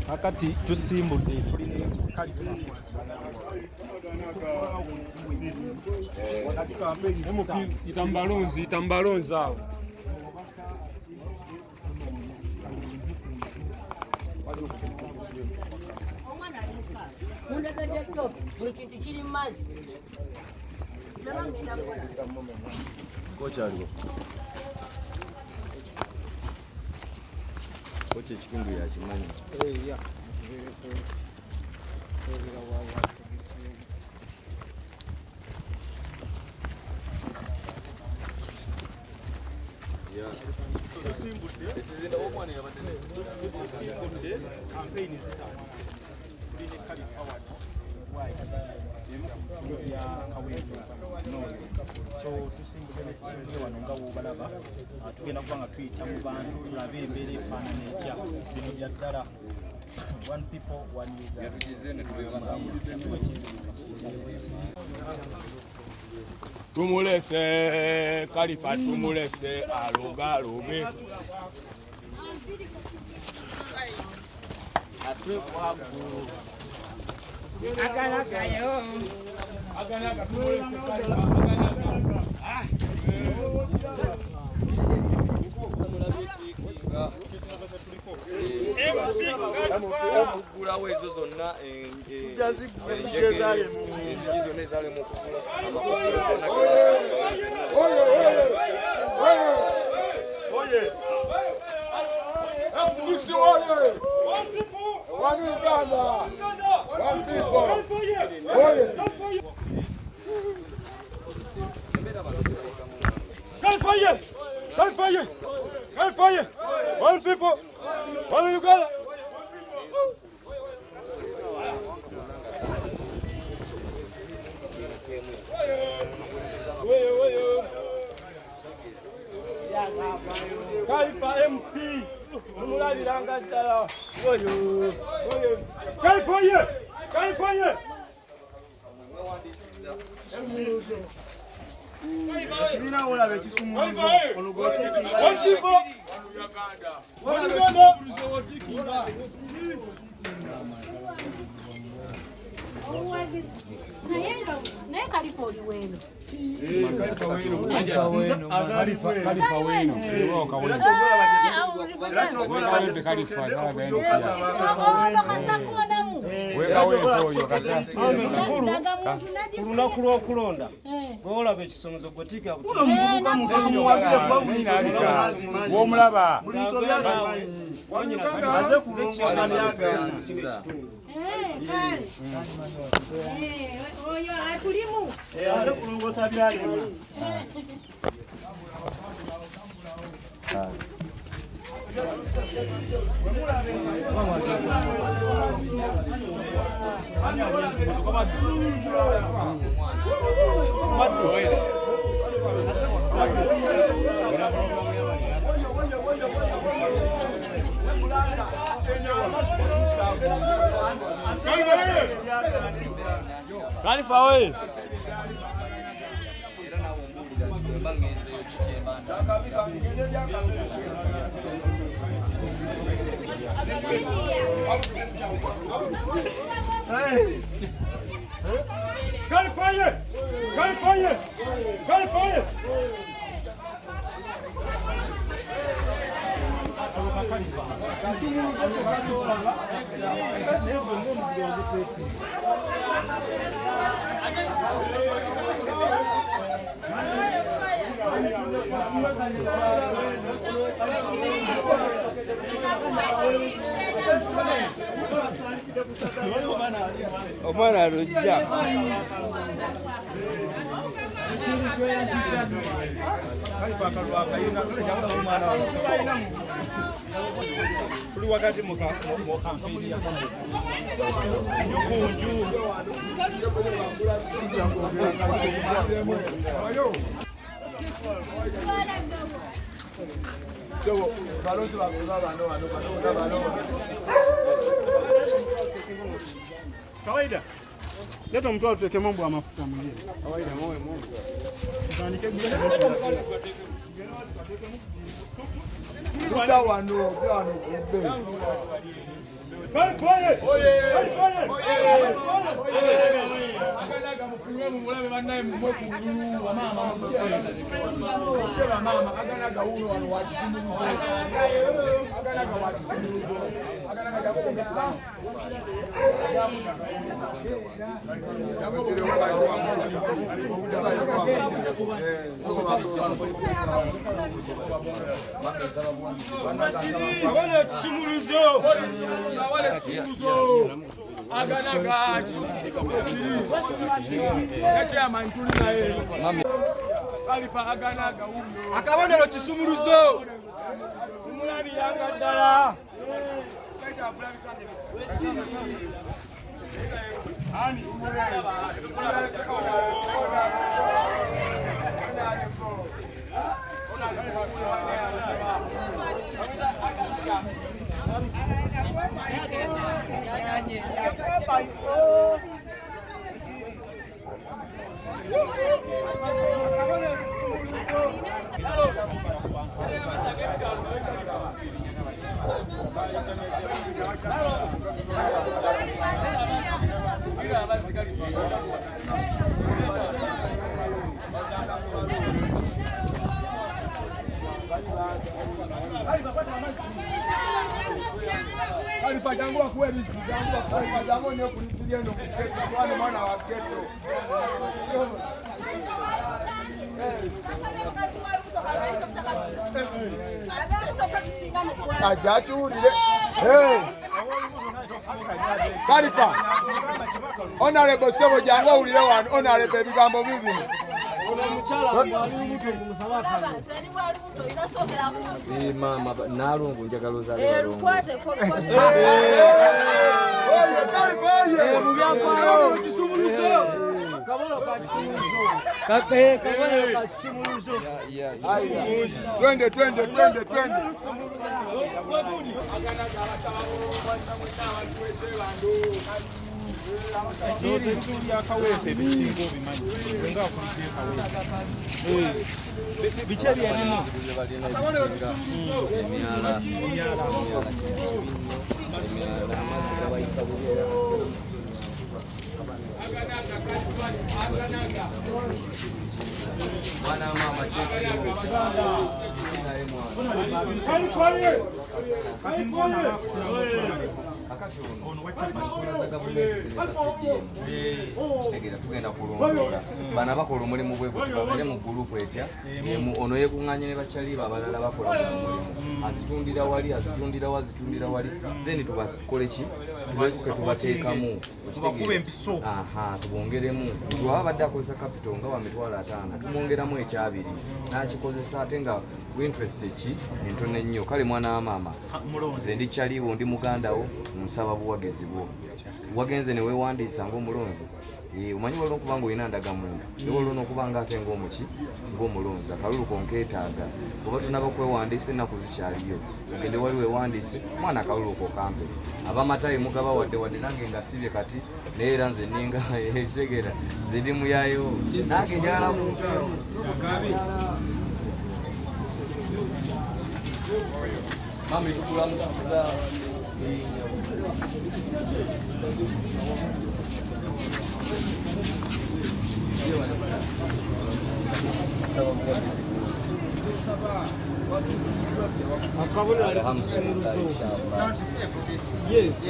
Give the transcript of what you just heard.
akati tusimbudde tulina itambalonzi awo kocha aliwo kocha ekitundu yakimanyi so tusimbudde wano nga bw'obalaba tugenda kuba nga tuyita mu bantu tulabe embeera efaanana etya bino bya ddala one people one tumulese Khalifa tumulese aloge Aganaga tumulese Khalifa okugulawo ezo zonna enzigi zonna ezalemu okugula Hellfire! One people! One Uganda! Khalifa MP! Mumulabiranga ddala! Hellfire! Chibina olabe kisumulizo olugoti Lunaku lw'okulonda olaba ekisomesa gwetika w'omulaba aze kulongosa byagala aze kulongosa byalema Khalifa oye omwana alojja tuli wakati mu kampeni ya so balonzi bagoba bano kawaida leta mtu tuweke mambo ya mafuta mwingine kawaida moyo tuandike bila Kuta wano kube. Agalaga mufunwe mu mulabe bannaye mu mweku bululu wa mama muteba mama agalaga uno wano wa kisumuluzo agalaga wa kisumuluzo agalaga jakuba Wale kisumuluzo agalaga yacha mantuli naye alifa agalaga uno akabonero kisumuluzo simulabi yanga ddala alifa jangu akuwe bizi jangu akuwe Jango ne kulisilia no kuketo kwa mwana wa keto. Ajachulile. Hey. Kalifa. Honorable Sebo jango ulile wano honorable bigambo bibi. Mama nalungu njagaloza Twende. Mwana mama tugenda kulondola bana bakola omulimu gwe babeere mu gurupu etya ono yekuŋŋaanye ne bakyaliba abalala bakola omulimu azitundira wali then tubakole ki tubekuke tubateekamu tubongeremu bwaba badde akozesa capital nga wa mitwalo 5 tumwongeramu ekyabiri nakikozesa ate nga interest ki entono ennyo kale mwana wa maama nze ndi kyaliwo ndi mugandawo nsaba buwagezi bwo wagenze neweewandiisa ng'omulonzi omanyi waliwo okuba nga olina ndagamuntu waliwo n'okuba nga ate ng'omulonzi akalulu konkeetaaga oba tunaba okwewandiisa ennaku zikyaliyo ogende wali weewandiise mwana akalulu kokampe abamatayi mugaba wadde nange ngasibye kati naye era nze ninga ekitegera nze ndi muyayo nange njala muntu mami tukulamusiza yes